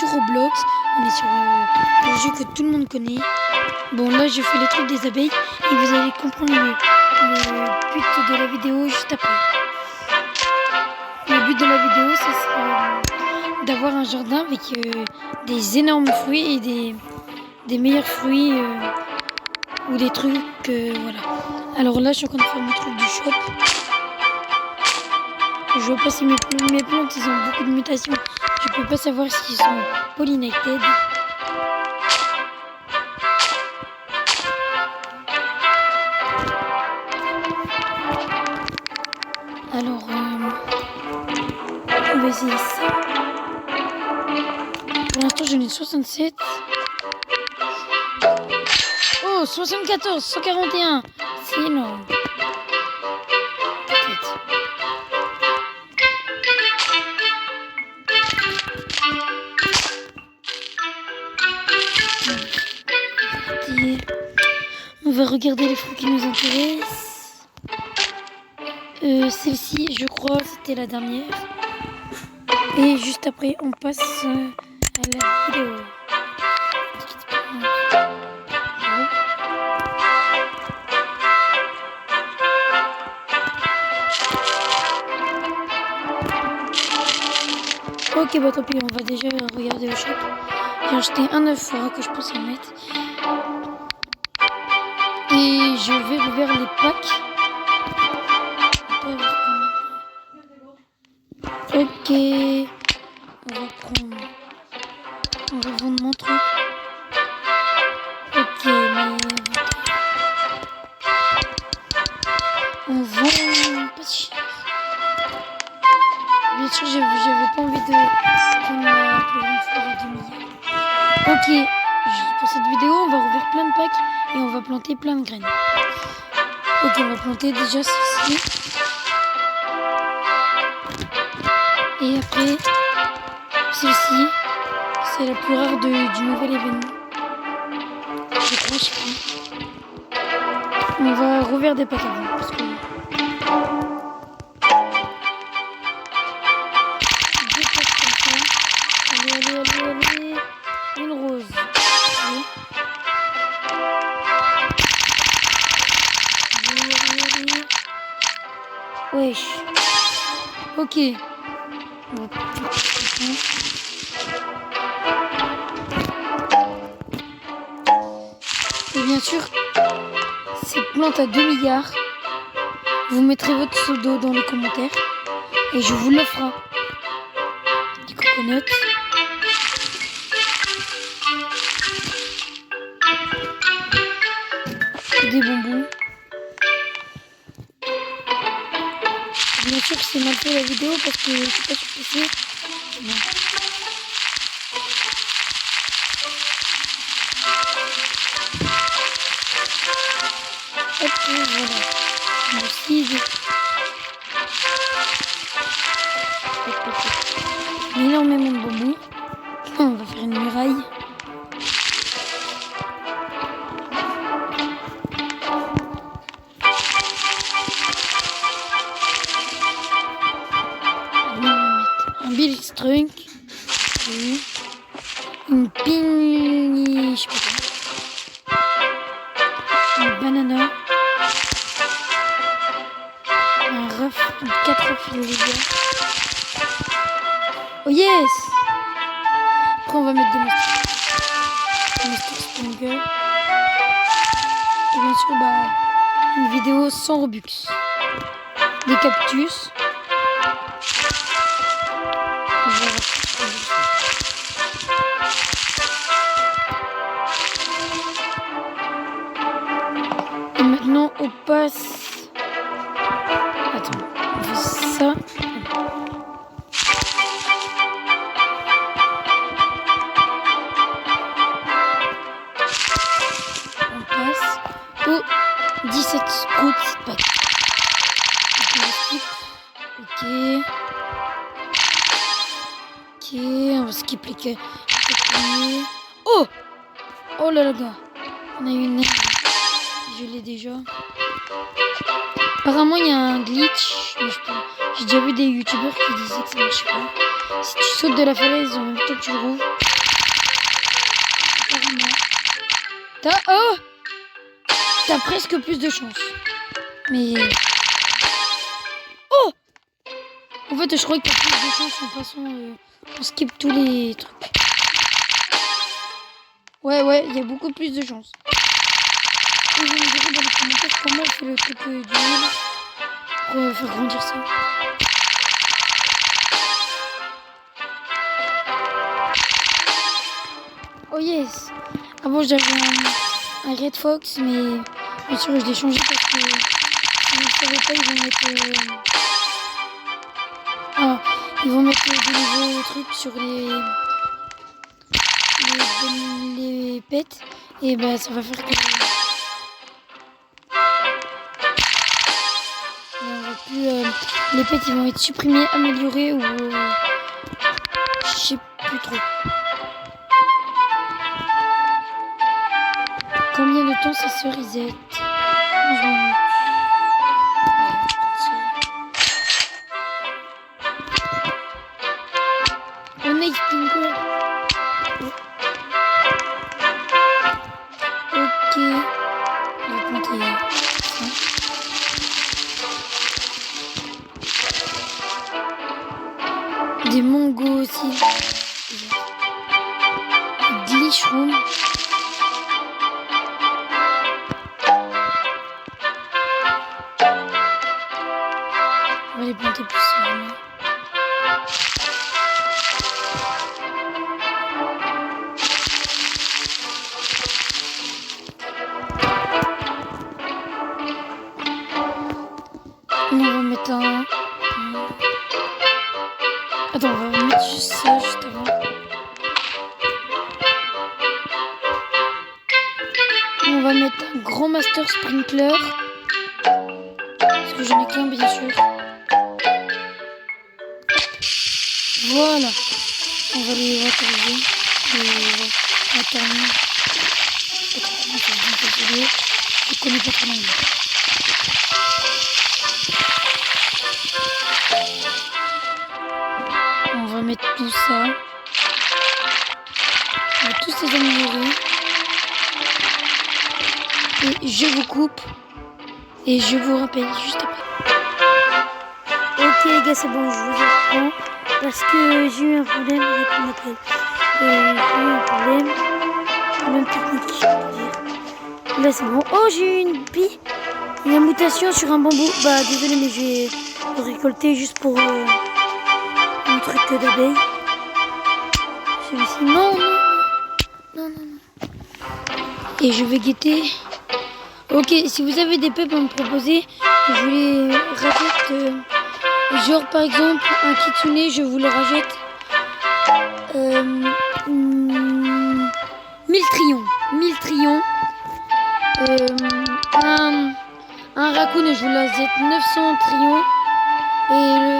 sur Roblox. On est sur le jeu que tout le monde connaît. Bon, là, je fais les trucs des abeilles et vous allez comprendre le but de la vidéo juste après. Le but de la vidéo, c'est d'avoir un jardin avec des énormes fruits et des meilleurs fruits ou des trucs, voilà. Alors là, je suis en train de faire mon truc du shop. Je vois pas si mes plantes, ils ont beaucoup de mutations. Je peux pas savoir s'ils sont pollinated. Alors, on va essayer ça. Pour l'instant, j'en ai 67. Oh, 74, 141. C'est énorme. Peut-être. On va regarder les fruits qui nous intéressent. Celle-ci, je crois, c'était la dernière. Et juste après, on passe à la vidéo. Ok, bah tant pis, on va déjà regarder au shop. J'ai acheté un œuf que je pense en mettre. Et je vais ouvrir les packs. Ok. On va vendre mon truc. Ok, mais... On vend pas si cher. Bien sûr, j'avais pas envie de prendre la plus grande fleur à 2 milliards. Ok, pour cette vidéo, on va rouvrir plein de packs et on va planter plein de graines. Ok, on va planter déjà ceci. Et après, celle-ci, c'est la plus rare du nouvel événement. Je crois, je sais pas. On va rouvrir des packs avant, parce que... Deux packs comme ça. Allez. Une rose. Oui. Allez. Wesh. Ok. Et bien sûr, cette plante à 2 milliards, vous mettrez votre pseudo dans les commentaires et je vous l'offre. Des coconuts. Des bonbons. Bien sûr, c'est mal fait la vidéo parce que je sais pas sur PC. Bon. Hop, voilà. Merci. Énormément de bonbons. On va faire une muraille. Un Bill Strunk. Une pini. Je sais pas quoi. Une banana. Un ref. 4 refs de gars. Oh yes! Après on va mettre des Mr. Springer. Et bien sûr une vidéo sans Robux. Des cactus. Et maintenant on passe... Attends, on fait ça. On passe au 17 sprouts pack. Ok. Ok, on va skip les que. Oh! Oh là là, gars. On a eu une... Je l'ai déjà. Apparemment, il y a un glitch. Mais j'ai déjà vu des youtubeurs qui disaient que ça marchait pas. Si tu sautes de la falaise en même temps que tu le rouvres. T'as presque plus de chance. Mais... Oh! En fait, je crois que t'as plus de chance en passant... on skip tous les trucs. Ouais, il y a beaucoup plus de chance. Et vous me direz dans les commentaires comment on fait le truc du wheel pour faire grandir ça. Oh yes! Avant j'avais un Red Fox, mais bien sûr je l'ai changé parce que si vous ne savez pas, ils vont mettre des nouveaux trucs sur les pets, et bah ça va faire que les pets ils vont être supprimés, améliorés ou je sais plus trop. Combien de temps ça se reset? 11 minutes. On a expliqué. Ok. On va compter ça. Des mongos aussi. Glitchroom. On va les planter plus sérieusement. On va mettre un... Attends, on va mettre juste ça juste avant. On va mettre un grand master sprinkler. Parce que j'en ai qu'un bien sûr. Voilà. On va les wateriser. On va terminer. Je connais pas trop l'anglais. On va mettre tout ça. On va tous les améliorer. Et je vous coupe. Et je vous rappelle juste après. Ok les gars, c'est bon, je vous reprends. Parce que j'ai eu un problème avec mon appel. J'ai eu un problème technique, je peux dire. Là c'est bon. Oh, j'ai eu une mutation sur un bambou. Bah désolé, mais je vais le récolter juste pour un truc d'abeille. Celui-ci. Non. Et je vais guetter. Ok, si vous avez des peps à me proposer, je les rachète. Genre par exemple un kitsune, je vous le rachète 1000 trions. Un raccoon, je vous l'achète 900 trions. Et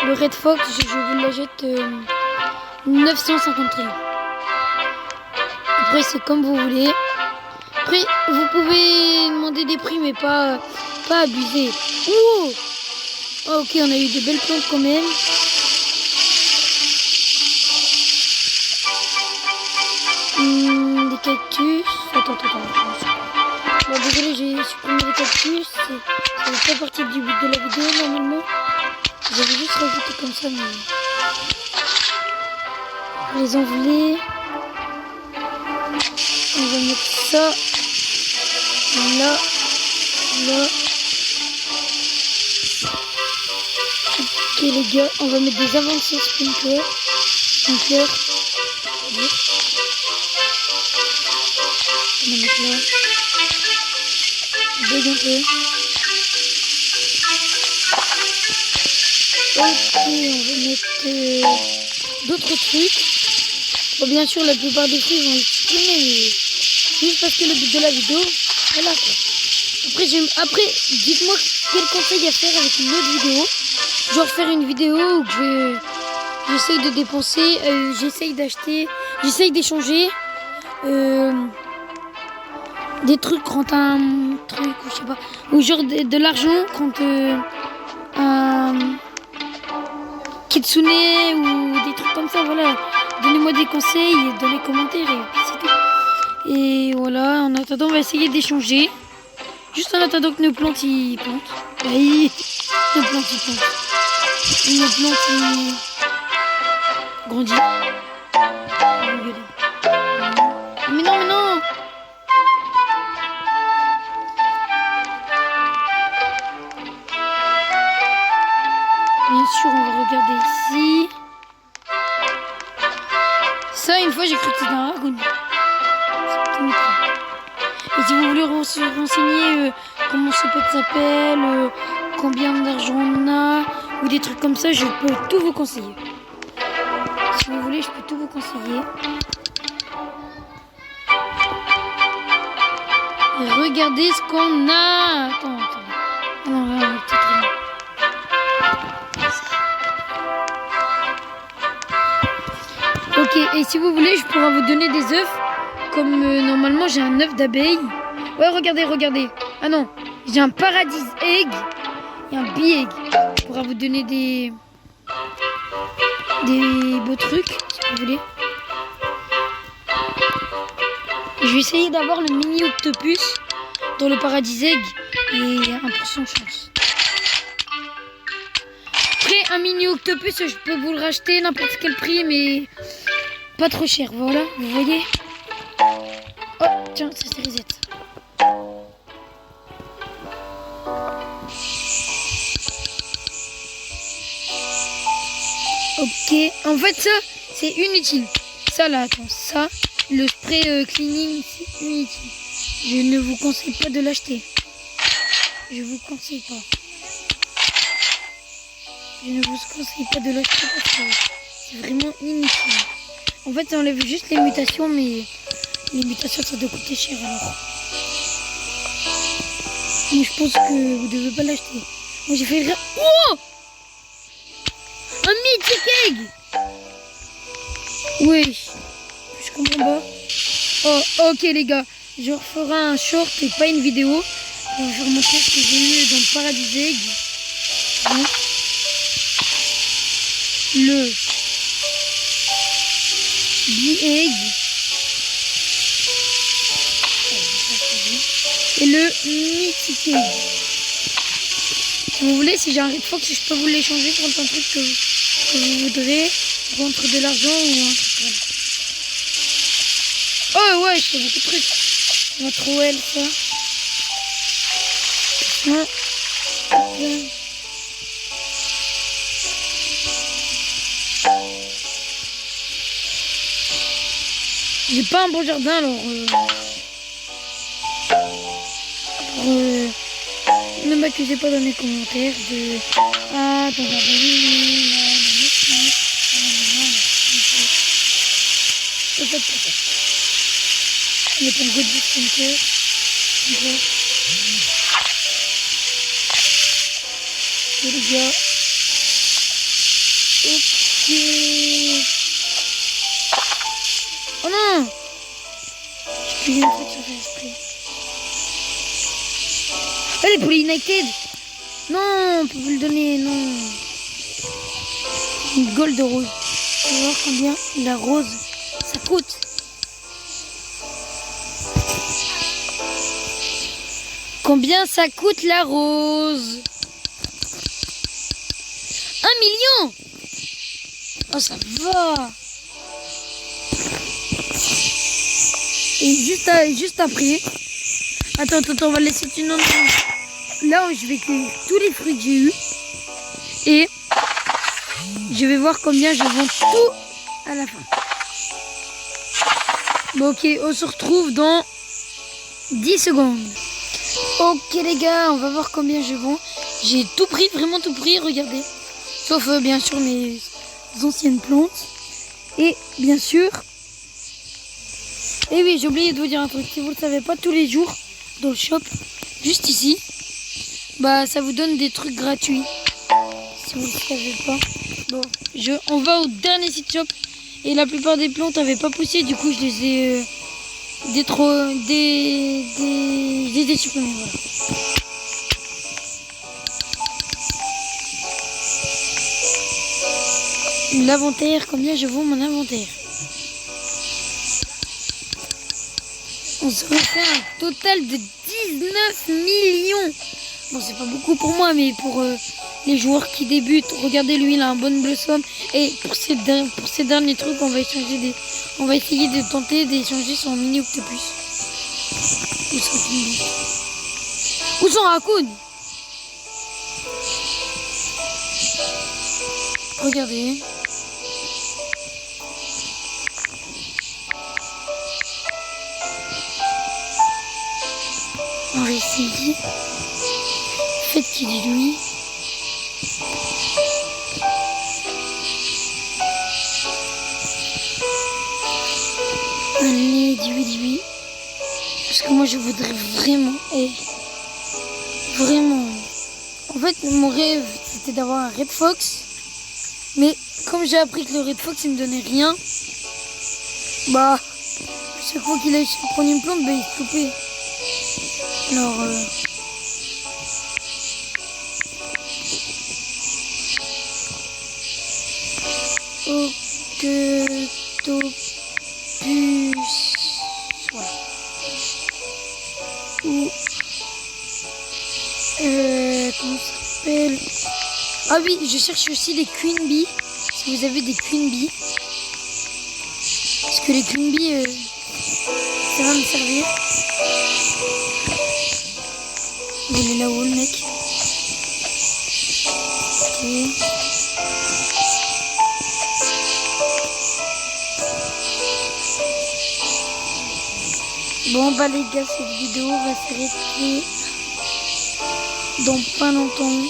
le Red Fox, je vous l'achète 950 trions. Après c'est comme vous voulez. Après vous pouvez demander des prix, mais pas abuser. Ouh! Oh, ok, on a eu des belles plantes quand même. Des cactus. Attends. Bon, désolé, j'ai supprimé les cactus. Ça fait pas partie du but de la vidéo normalement. J'avais juste rajouté comme ça, mais... On va les enlever. On va mettre ça. Là. Ok les gars, on va mettre des avancées sprinkler. On va mettre là. Bug un peu. Ok, on va mettre d'autres trucs. Bon, bien sûr, la plupart des fruits vont être supprimés, mais juste parce que le but de la vidéo, voilà. Après, dites-moi quel conseil à faire avec une autre vidéo. Genre faire une vidéo où j'essaye de dépenser, j'essaye d'acheter, j'essaye d'échanger des trucs quand un truc, ou je sais pas, ou genre de l'argent quand un Kitsune ou des trucs comme ça, voilà. Donnez-moi des conseils dans les commentaires et c'est tout. Et voilà, en attendant, on va essayer d'échanger. Juste en attendant que nos plantes y plantent. Oui, nos plantes y plantent. Et nos plantes y grandissent. Mais non, mais non! Bien sûr, on va regarder ici. Ça, une fois, j'ai cru que c'était un ragoût. Et si vous voulez se renseigner comment ce pet s'appelle, combien d'argent on a, ou des trucs comme ça, je peux tout vous conseiller. Si vous voulez, je peux tout vous conseiller. Et regardez ce qu'on a. Attends. Non, là, peut-être rien. Ok, et si vous voulez, je pourrais vous donner des œufs. Comme normalement, j'ai un œuf d'abeille. Ouais, regardez. Ah non, j'ai un paradis egg et un bee egg. Je pourrais vous donner des beaux trucs, si vous voulez. Je vais essayer d'avoir le mini octopus dans le paradis egg et 1% de chance. Après, un mini octopus, je peux vous le racheter n'importe quel prix, mais pas trop cher. Voilà, vous voyez. Oh, tiens, ça c'est reset. Ok, en fait ça, c'est inutile. Ça là, attends, ça, le spray cleaning, c'est inutile. Je ne vous conseille pas de l'acheter. Je vous conseille pas. Je ne vous conseille pas de l'acheter parce que c'est vraiment inutile. En fait, ça enlève juste les mutations, mais les mutations, ça doit coûter cher alors. Mais je pense que vous devez pas l'acheter. Moi, j'ai fait rien. Oh! Un mythic egg! Oui, je comprends pas. Oh, ok les gars, je referai un short et pas une vidéo pour vous montrer ce que j'ai eu dans le paradis egg. Bon. Le bee egg et le mythic egg. Si vous voulez, si j'ai un Red Fox, je peux vous l'échanger contre un truc que vous voudrez, contre de l'argent ou un truc comme ça. Oh ouais, je fais beaucoup de trucs. On va trop elle ça. Ouais. J'ai pas un bon jardin alors. Ne m'accusez pas dans les commentaires de. Ah, dans la il y a pas de goutte de stinker. Et les gars. Ok. Oh non! J'ai plié un truc sur le spray. Allez pour les United! Non, on peut vous le donner, non. Une gold rose. On va voir combien la rose ça coûte. Combien ça coûte la rose? 1 million! Oh ça va! Et juste après. Attends, on va laisser une autre. Là, je vais cueillir tous les fruits que j'ai eu. Et je vais voir combien je vends tout à la fin. Bon, ok, on se retrouve dans 10 secondes. Ok les gars, on va voir combien je vends. J'ai tout pris, vraiment tout pris, regardez. Sauf bien sûr mes anciennes plantes. Et bien sûr... Et oui, j'ai oublié de vous dire un truc. Si vous ne le savez pas, tous les jours, dans le shop, juste ici, bah ça vous donne des trucs gratuits. Si vous ne le savez pas. Bon, on va au dernier site shop. Et la plupart des plantes n'avaient pas poussé. Du coup, je les ai supprimées. Voilà. L'inventaire, combien je vaux mon inventaire? On se refait un total de 19 millions. Bon, c'est pas beaucoup pour moi, mais pour les joueurs qui débutent, regardez, lui, il a un bon blossom. Et pour ces derniers trucs, on va essayer de tenter d'échanger son mini octopus. Ou son Kimby. Ou son raccoon. Regardez. On va essayer. Faites qu'il dit oui. Allez, dis oui. Parce que moi je voudrais vraiment. Vraiment. En fait, mon rêve c'était d'avoir un Red Fox. Mais comme j'ai appris que le Red Fox il me donnait rien. Bah, chaque fois qu'il allait prendre une plante, bah il se coupait. Alors, octopus, voilà. Ou, comment ça s'appelle? Ah oui, je cherche aussi des Queen Bee. Si vous avez des Queen Bee. Parce que les Queen Bee, ça va me servir. Il est là-haut, le mec. Ok. Bon, bah les gars, cette vidéo va s'arrêter dans pas longtemps.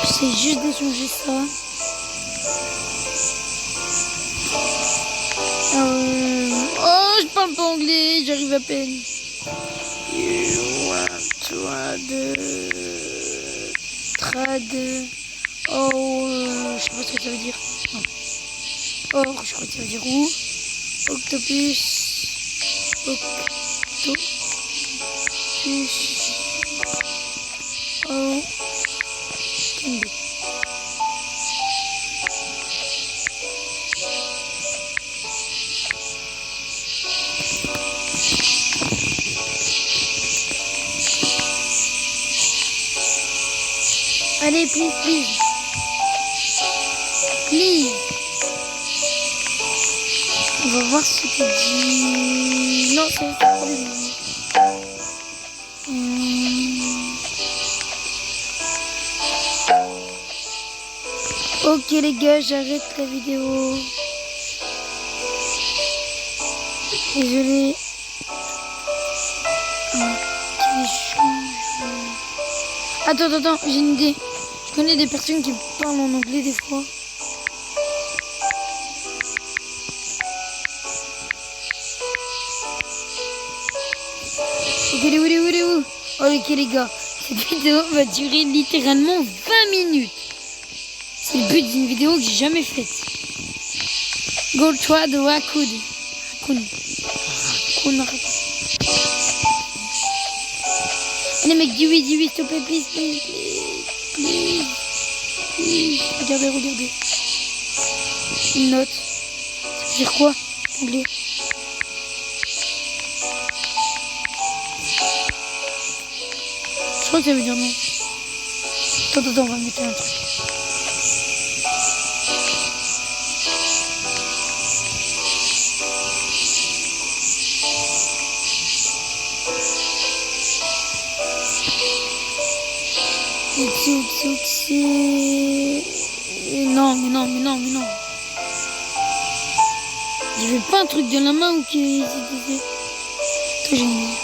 J'essaie juste d'échanger ça. Oh, je parle pas anglais, j'arrive à peine. Trad. Oh, je sais pas ce que ça veut dire. Non. Or, je crois que ça veut dire où. Octopus. Oh. Kimby. Allez, please. On va voir ce qu'il dit. Non, c'est pas lui. Ok les gars, j'arrête la vidéo. Désolé. Attends, j'ai une idée. Je connais des personnes qui parlent en anglais des fois. Ok les gars, cette vidéo va durer littéralement 20 minutes. C'est le but d'une vidéo que j'ai jamais faite. Go try the raccoon. Allez mec, dis oui, s'il te plaît, please. Regardez. Une note. Ça veut dire quoi? Anglais. Je crois que ça veut dire non. Attends, on va mettre un truc. Oxy. Non, mais non. Il n'y avait pas un truc de la main ou qui... Toi, j'ai une idée.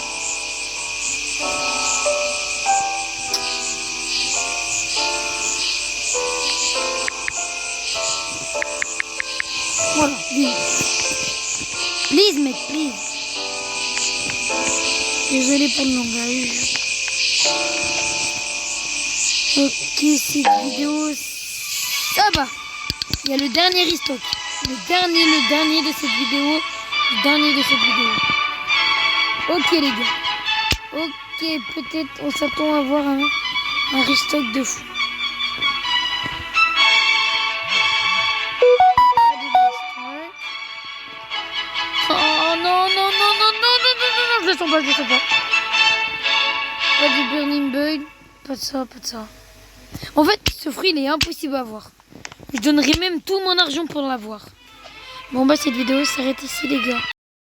Voilà, lui. Please, mec, please. Désolé pour le langage. Ok, cette vidéo, ça va. Il y a le dernier restock. Le dernier de cette vidéo. Ok, les gars. Ok, peut-être on s'attend à voir un restock de fou. non, je le sens pas, je le sens pas. Pas de burning bug, pas de ça, pas de ça. En fait, ce fruit, il est impossible à avoir. Je donnerais même tout mon argent pour l'avoir. Bon, bah, cette vidéo s'arrête ici, les gars.